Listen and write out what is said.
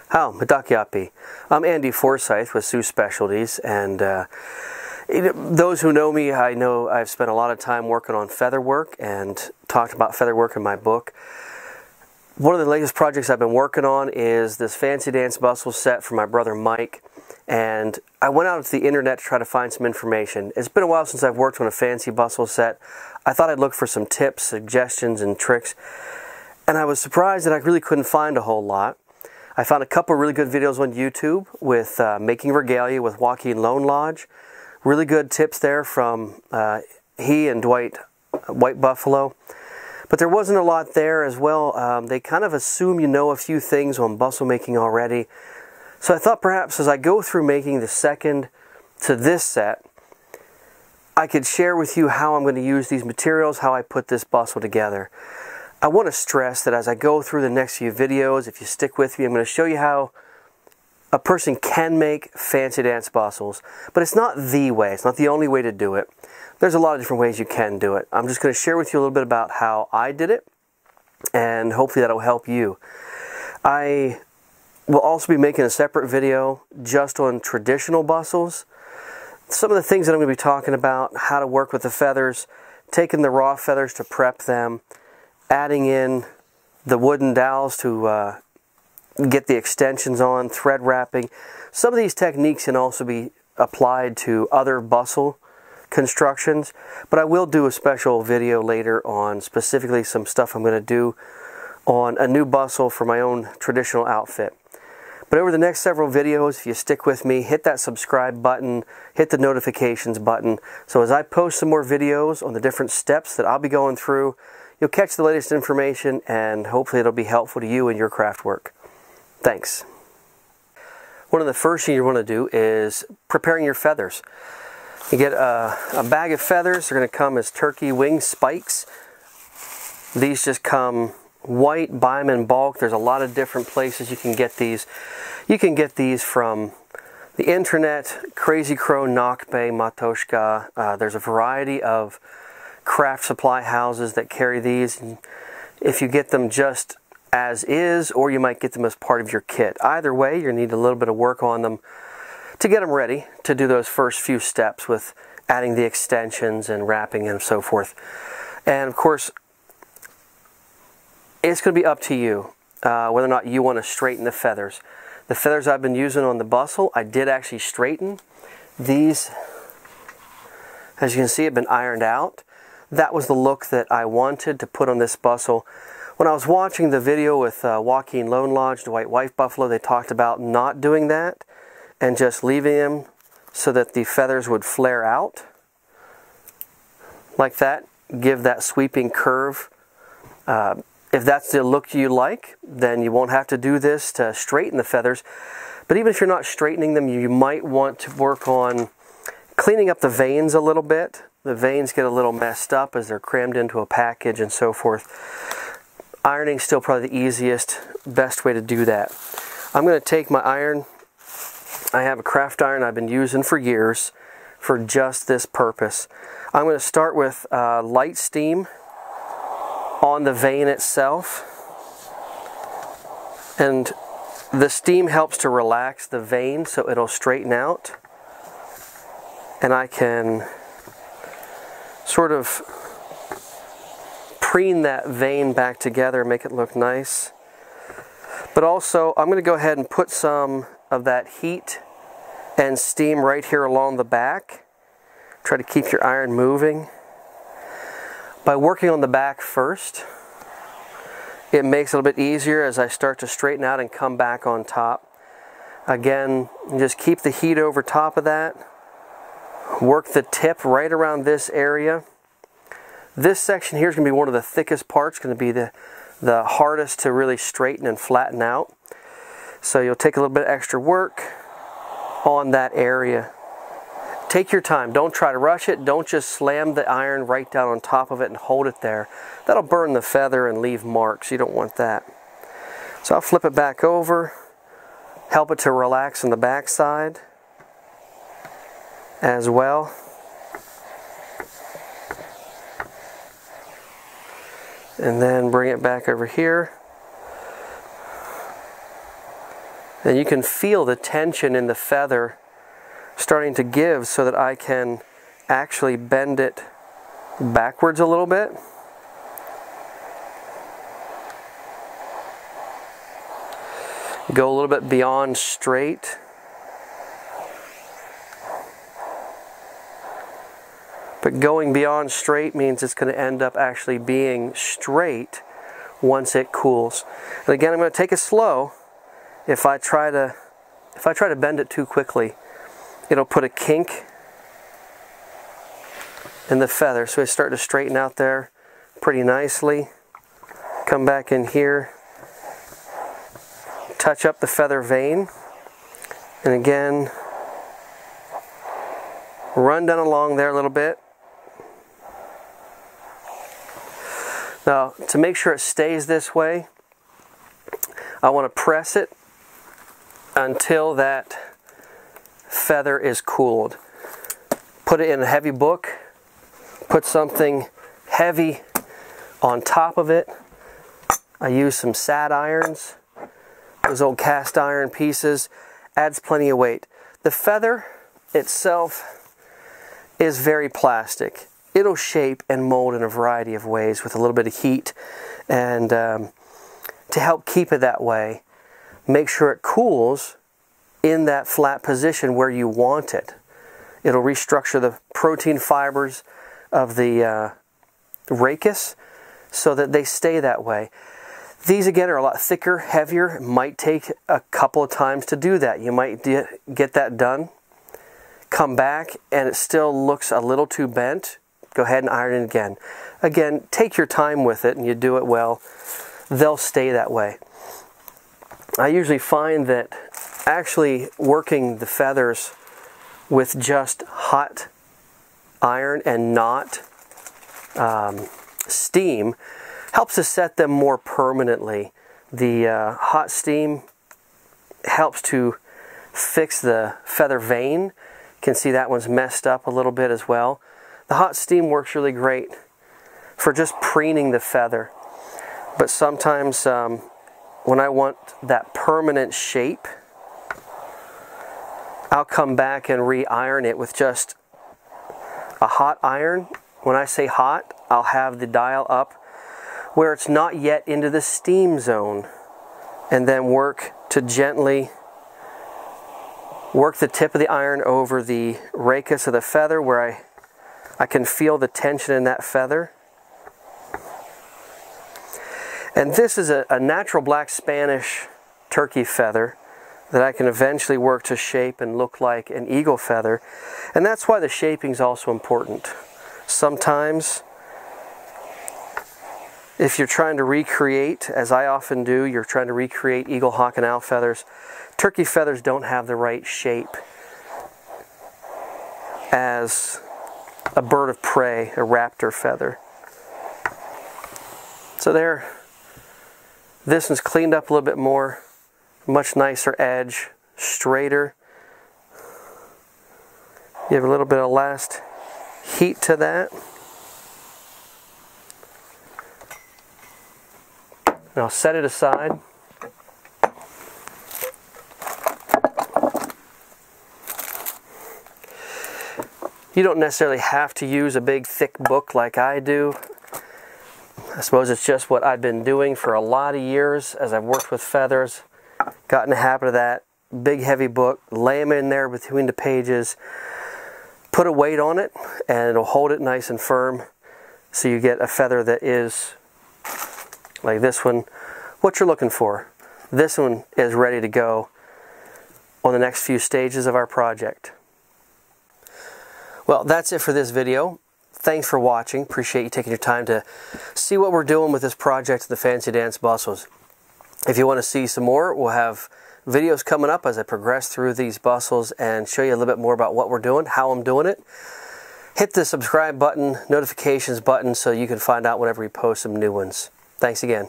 How Madakiapi. I'm Andy Forsyth with Sioux Specialties, and those who know me, I know I've spent a lot of time working on feather work and talked about feather work in my book. One of the latest projects I've been working on is this fancy dance bustle set for my brother Mike, and I went out to the internet to try to find some information. It's been a while since I've worked on a fancy bustle set. I thought I'd look for some tips, suggestions, and tricks, and I was surprised that I really couldn't find a whole lot. I found a couple really good videos on YouTube with making regalia with Joaquin Lone Lodge. Really good tips there from he and Dwight White Buffalo. But there wasn't a lot there as well. They kind of assume you know a few things on bustle making already. So I thought perhaps as I go through making the second to this set, I could share with you how I'm going to use these materials, how I put this bustle together. I want to stress that as I go through the next few videos, if you stick with me, I'm going to show you how a person can make fancy dance bustles. But it's not the way. It's not the only way to do it. There's a lot of different ways you can do it. I'm just going to share with you a little bit about how I did it, and hopefully that'll help you. I will also be making a separate video just on traditional bustles. Some of the things that I'm going to be talking about, how to work with the feathers, taking the raw feathers to prep them, adding in the wooden dowels to get the extensions on, thread wrapping. Some of these techniques can also be applied to other bustle constructions, but I will do a special video later on specifically some stuff I'm going to do on a new bustle for my own traditional outfit. But over the next several videos, if you stick with me, hit that subscribe button, hit the notifications button, so as I post some more videos on the different steps that I'll be going through, you'll catch the latest information, and hopefully it'll be helpful to you in your craft work. Thanks. One of the first things you want to do is preparing your feathers. You get a bag of feathers. They're going to come as turkey wing spikes. These just come white, buy them in bulk. There's a lot of different places you can get these. You can get these from the internet, Crazy Crow, Nakbe, Matoshka. There's a variety of craft supply houses that carry these. And if you get them just as is, or you might get them as part of your kit. Either way, you need a little bit of work on them to get them ready to do those first few steps with adding the extensions and wrapping and so forth. And of course, it's going to be up to you whether or not you want to straighten the feathers. The feathers I've been using on the bustle, I did actually straighten. These, as you can see, have been ironed out. That was the look that I wanted to put on this bustle. When I was watching the video with Joaquin Lone Lodge, Dwight White Buffalo, they talked about not doing that and just leaving them so that the feathers would flare out like that, give that sweeping curve. If that's the look you like, then you won't have to do this to straighten the feathers. But even if you're not straightening them, you might want to work on cleaning up the veins a little bit. The veins get a little messed up as they're crammed into a package and so forth. Ironing is still probably the easiest, best way to do that. I'm going to take my iron. I have a craft iron I've been using for years for just this purpose. I'm going to start with light steam on the vein itself. And the steam helps to relax the vein so it'll straighten out. And I can sort of preen that vein back together, make it look nice. But also, I'm going to go ahead and put some of that heat and steam right here along the back. Try to keep your iron moving. By working on the back first, it makes it a little bit easier as I start to straighten out and come back on top. Again, just keep the heat over top of that. Work the tip right around this area. This section here is going to be one of the thickest parts, going to be the hardest to really straighten and flatten out. So you'll take a little bit of extra work on that area. Take your time. Don't try to rush it. Don't just slam the iron right down on top of it and hold it there. That'll burn the feather and leave marks. You don't want that. So I'll flip it back over, help it to relax on the back side as well. And then bring it back over here. And you can feel the tension in the feather starting to give so that I can actually bend it backwards a little bit. Go a little bit beyond straight. But going beyond straight means it's going to end up actually being straight once it cools. And again, I'm going to take it slow. If I try to bend it too quickly, it'll put a kink in the feather. So I start to straighten out there pretty nicely. Come back in here, touch up the feather vane, and again, run down along there a little bit. Now, to make sure it stays this way, I want to press it until that feather is cooled. Put it in a heavy book, put something heavy on top of it. I use some sad irons, those old cast iron pieces, adds plenty of weight. The feather itself is very plastic. It'll shape and mold in a variety of ways with a little bit of heat, and to help keep it that way, make sure it cools in that flat position where you want it. It'll restructure the protein fibers of the rachis so that they stay that way. These again are a lot thicker, heavier. It might take a couple of times to do that. You might get that done, come back, and it still looks a little too bent. Go ahead and iron it again. Again, take your time with it and you do it well. They'll stay that way. I usually find that actually working the feathers with just hot iron and not steam helps to set them more permanently. The hot steam helps to fix the feather vane. You can see that one's messed up a little bit as well. The hot steam works really great for just preening the feather. But sometimes when I want that permanent shape, I'll come back and re-iron it with just a hot iron. When I say hot, I'll have the dial up where it's not yet into the steam zone, and then work to gently work the tip of the iron over the rachis of the feather where I can feel the tension in that feather. And this is a natural black Spanish turkey feather that I can eventually work to shape and look like an eagle feather. And that's why the shaping is also important. Sometimes, if you're trying to recreate, as I often do, you're trying to recreate eagle, hawk, and owl feathers, turkey feathers don't have the right shape as a bird of prey, a raptor feather. So there, this one's cleaned up a little bit more, much nicer edge, straighter. Give a little bit of last heat to that. Now set it aside. You don't necessarily have to use a big thick book like I do. I suppose it's just what I've been doing for a lot of years as I've worked with feathers. Got in the habit of that. Big heavy book, lay them in there between the pages, put a weight on it, and it'll hold it nice and firm so you get a feather that is, like this one, what you're looking for. This one is ready to go on the next few stages of our project. Well, that's it for this video. Thanks for watching. Appreciate you taking your time to see what we're doing with this project, the Fancy Dance Bustles. If you want to see some more, we'll have videos coming up as I progress through these bustles and show you a little bit more about what we're doing, how I'm doing it. Hit the subscribe button, notifications button, so you can find out whenever we post some new ones. Thanks again.